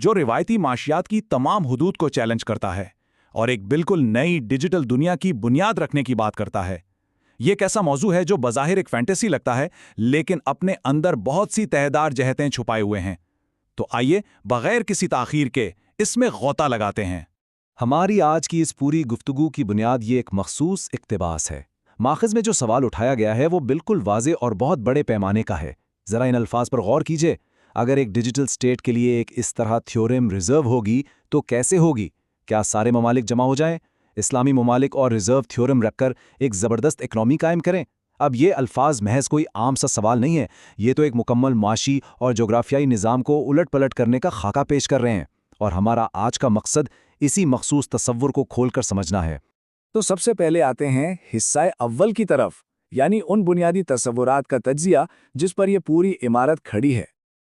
जो रिवायती माशियात की तमाम हुदूद को चैलेंज करता है और एक बिल्कुल नई डिजिटल दुनिया की बुनियाद रखने की बात करता है। ये एक ऐसा मौजू है जो बज़ाहिर एक फैंटेसी लगता है, लेकिन अपने अंदर बहुत सी तहदार जहतें छुपाए हुए हैं। तो आइए बगैर किसी ताख़ीर के इसमें गौता लगाते हैं। हमारी आज की इस पूरी गुफ्तगू की बुनियाद ये एक मखसूस इक्तिबास है। माखज़ में जो सवाल उठाया गया है वो बिल्कुल वाज़े और बहुत बड़े पैमाने का है। ज़रा इन अल्फाज पर गौर कीजिए। अगर एक डिजिटल स्टेट के लिए एक इस तरह थ्योरम रिजर्व होगी तो कैसे होगी? क्या सारे ममालिक जमा हो जाएं, इस्लामी ममालिक और रिजर्व थ्योरम रखकर एक ज़बरदस्त इकनॉमी कायम करें? अब ये अल्फाज महज कोई आम सा सवाल नहीं है, ये तो एक मुकम्मल माशी और जोग्राफियाई निज़ाम को उलट पलट करने का खाका पेश कर रहे हैं। और हमारा आज का मकसद इसी मखसूस तसव्वुर को खोलकर समझना है। तो सबसे पहले आते हैं हिस्सा अव्वल की तरफ, यानी उन बुनियादी तसव्वुरात का तज्जिया जिस पर यह पूरी इमारत खड़ी है।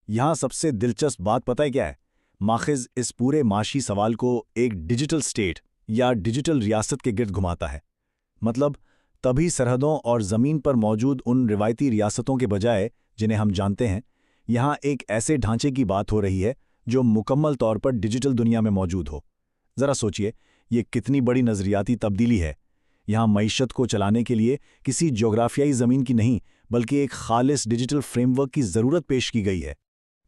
यहाँ सबसे दिलचस्प बात पता है क्या है? माखिज़ इस पूरे माशी सवाल को एक डिजिटल स्टेट या डिजिटल रियासत के गिर्द घुमाता है। मतलब तभी सरहदों और ज़मीन पर मौजूद उन रिवायती रियासतों के बजाय जिन्हें हम जानते हैं, यहाँ एक ऐसे ढांचे की बात हो रही है जो मुकम्मल तौर पर डिजिटल दुनिया में मौजूद हो। ज़रा सोचिए, ये कितनी बड़ी नज़रियाती तब्दीली है। यहाँ मईशत को चलाने के लिए किसी जोग्राफियाई ज़मीन की नहीं, बल्कि एक खालिस डिजिटल फ्रेमवर्क की ज़रूरत पेश की गई है।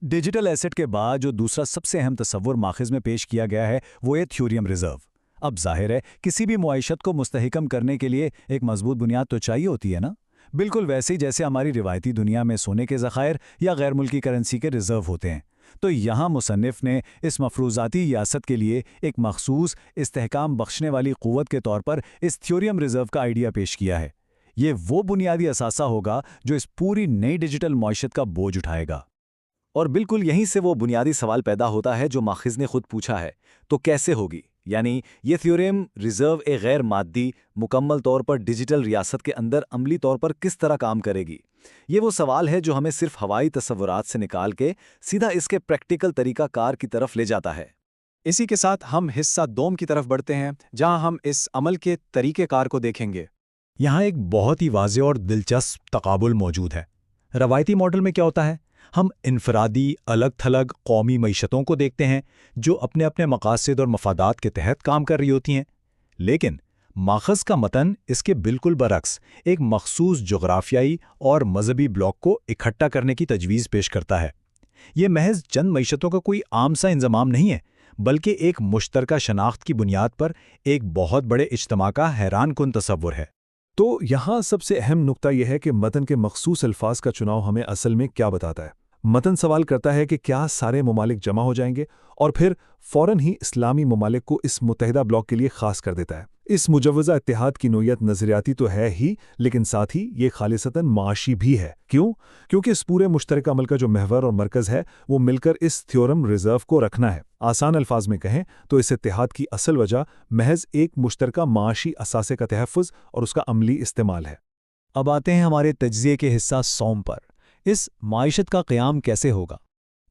डिजिटल एसेट के बाद जो दूसरा सबसे अहम तसव्वुर माखिज़ में पेश किया गया है वो है थ्योरम रिजर्व। अब जाहिर है किसी भी मुआइशत को मुस्तहकम करने के लिए एक मजबूत बुनियाद तो चाहिए होती है ना। बिल्कुल वैसे ही जैसे हमारी रिवायती दुनिया में सोने के ज़खायर या गैर मुल्की करेंसी के रिजर्व होते हैं, तो यहाँ मुसन्निफ़ ने इस मफरूज़ाती रियासत के लिए एक मखसूस इस्तेहकाम बख्शने वाली क़ुव्वत के तौर पर इस थ्योरम रिजर्व का आइडिया पेश किया है। ये वो बुनियादी असासा होगा जो इस पूरी नई डिजिटल मईशत का बोझ उठाएगा। और बिल्कुल यहीं से वो बुनियादी सवाल पैदा होता है जो माखिज़ ने खुद पूछा है, तो कैसे होगी? यानी ये थ्योरम रिजर्व एक गैर मादी मुकम्मल तौर पर डिजिटल रियासत के अंदर अमली तौर पर किस तरह काम करेगी? ये वो सवाल है जो हमें सिर्फ हवाई तसव्वुरात से निकाल के सीधा इसके प्रैक्टिकल तरीका कार की तरफ ले जाता है। इसी के साथ हम हिस्सा दोम की तरफ बढ़ते हैं, जहां हम इस अमल के तरीक़ेकार को देखेंगे। यहाँ एक बहुत ही वाज़े और दिलचस्प तकाबुल मौजूद है। रवायती मॉडल में क्या होता है? हम इनफरादी अलग थलग कौमी मईशतों को देखते हैं जो अपने अपने मकासद और मफादात के तहत काम कर रही होती हैं, लेकिन माखज़ का मतन इसके बिल्कुल बरक्स एक मखसूस जोग्राफियाई और मजहबी ब्लॉक को इकट्ठा करने की तजवीज़ पेश करता है। ये महज चंद मईशतों का कोई आम सा इंज़माम नहीं है, बल्कि एक मुश्तरका शनाख्त की बुनियाद पर एक बहुत बड़े इज्तिमा का हैरान कुन तसव्वुर है। तो यहाँ सबसे अहम नुक्ता यह है कि मतन के मखसूस अल्फाज का चुनाव हमें असल में क्या बताता है। मतन सवाल करता है कि क्या सारे ममालिक जमा हो जाएंगे, और फिर फ़ौरन ही इस्लामी ममालिक को इस मुत्तहिदा ब्लॉक के लिए ख़ास कर देता है। इस मुजव्वज़ा इत्तेहाद की नोयत नज़रियाती तो है ही, लेकिन साथ ही ये खालिसतन माशी भी है। क्यों? क्योंकि इस पूरे मुश्तरका अमल का जो महवर और मरकज़ है वो मिलकर इस थ्योरम रिजर्व को रखना है। आसान अल्फाज में कहें तो इस इत्तेहाद की असल वजह महज एक मुश्तरका माशी असासे का तहफ़्फ़ुज़ और उसका अमली इस्तेमाल है। अब आते हैं हमारे तज्ज़िये के हिस्सा सौम पर। इस माइशत का क़याम कैसे होगा?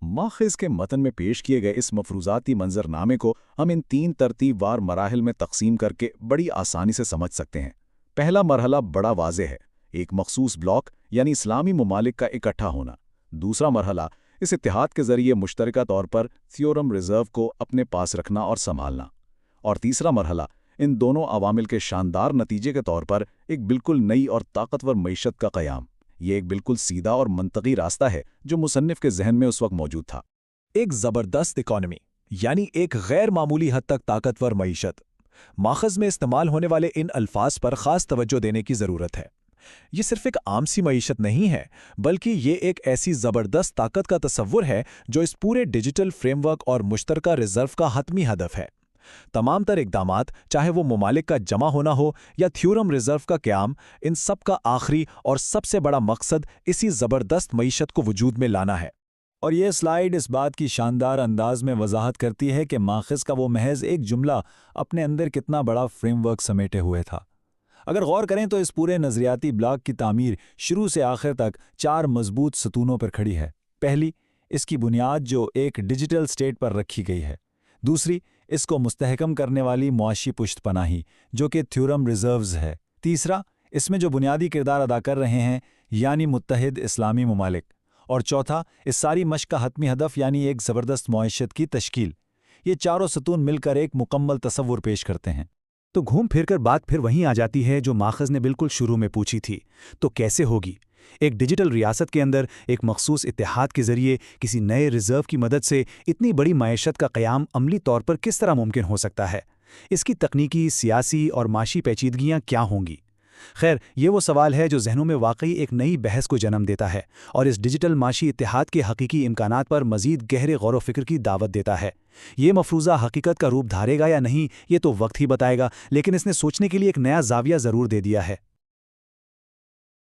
माखिज़ के मतन में पेश किए गए इस मफरूज़ाती मंजरनामे को हम इन 3 तरतीबवार मराहिल में तकसीम करके बड़ी आसानी से समझ सकते हैं। पहला मरहला बड़ा वाज़ेह है, एक मखसूस ब्लॉक यानी इस्लामी ममालिक का इकट्ठा होना। दूसरा मरहला इस इत्तेहाद के ज़रिए मुश्तरका तौर पर थ्योरम रिजर्व को अपने पास रखना और संभालना। और तीसरा मरहला इन दोनों अवामिल के शानदार नतीजे के तौर पर एक बिल्कुल नई और ताकतवर मईशत का क़याम। ये एक बिल्कुल सीधा और मंतकी रास्ता है जो मुसन्निफ़ के जहन में उस वक्त मौजूद था। एक ज़बरदस्त इकॉनमी, यानी एक गैर मामूली हद तक ताकतवर मईशत। माखज़ में इस्तेमाल होने वाले इन अल्फाज पर ख़ास तवज्जो देने की ज़रूरत है। ये सिर्फ एक आम सी मईशत नहीं है, बल्कि ये एक ऐसी ज़बरदस्त ताकत का तसव्वुर है जो इस पूरे डिजिटल फ्रेमवर्क और मुश्तरका रिजर्व का हतमी हदफ है। तमाम तर इक़दामात, चाहे वो ममालिक का जमा होना हो या थ्योरम रिजर्व का क़याम, इन सब का आखिरी और सबसे बड़ा मकसद इसी ज़बरदस्त मईशत को वजूद में लाना है। और ये स्लाइड इस बात की शानदार अंदाज में वजाहत करती है कि माखिज़ का वो महज एक जुमला अपने अंदर कितना बड़ा फ्रेमवर्क समेटे हुए था। अगर गौर करें तो इस पूरे नज़रियाती ब्लॉक की तामीर शुरू से आखिर तक 4 मजबूत सतूनों पर खड़ी है। पहली, इसकी बुनियाद जो एक डिजिटल स्टेट पर रखी गई है। दूसरी, इसको मुस्तहकम करने वाली मुआशी पुश्तपनाही जो कि थ्योरम रिजर्व्स है। तीसरा, इसमें जो बुनियादी किरदार अदा कर रहे हैं यानी मुत्तहिद इस्लामी ममालिक। اور چوتھا، اس ساری مشق کا حتمی ہدف یعنی ایک زبردست معیشت کی تشکیل۔ یہ چاروں ستون مل کر ایک مکمل تصور پیش کرتے ہیں۔ تو گھوم پھر کر بات پھر وہیں آ جاتی ہے جو ماخذ نے بالکل شروع میں پوچھی تھی، تو کیسے ہوگی؟ ایک ڈیجیٹل ریاست کے اندر ایک مخصوص اتحاد کے ذریعے کسی نئے ریزرو کی مدد سے اتنی بڑی معیشت کا قیام عملی طور پر کس طرح ممکن ہو سکتا ہے؟ اس کی تکنیکی، سیاسی اور معاشی پیچیدگیاں کیا ہوں گی؟ خیر، یہ وہ سوال ہے جو ذہنوں میں واقعی ایک نئی بحث کو جنم دیتا ہے اور اس ڈیجیٹل معاشی اتحاد کے حقیقی امکانات پر مزید گہرے غور و فکر کی دعوت دیتا ہے۔ یہ مفروضہ حقیقت کا روپ دھارے گا یا نہیں، یہ تو وقت ہی بتائے گا، لیکن اس نے سوچنے کے لیے ایک نیا زاویہ ضرور دے دیا ہے۔